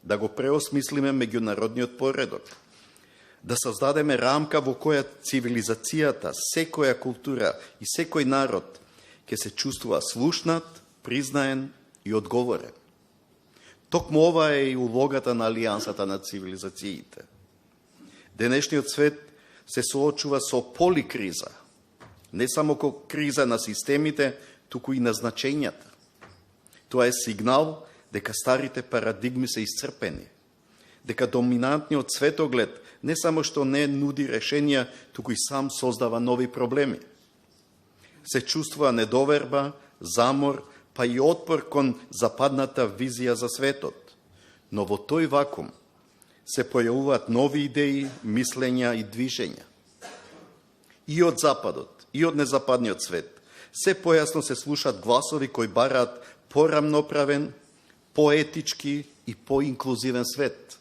да го преосмислиме меѓународниот поредок, да создадеме рамка во која цивилизацијата, секоја култура и секој народ ќе се чувствува слушнат, признаен и одговорен. Токму ова е и улогата на Алијансата на цивилизациите. Денешниот свет се соочува со поликриза, не само како криза на системите, туку и на значењата. Тоа е сигнал дека старите парадигми се исцрпени, дека доминантниот светоглед не само што не нуди решенија, туку и сам создава нови проблеми. Се чувствува недоверба, замор, па и отпор кон западната визија за светот. Но во тој вакуум се појавуваат нови идеи, мислења и движења. И од западот, и од незападниот свет, се појасно се слушаат гласови кои бараат порамноправен, поетички и поинклузивен свет.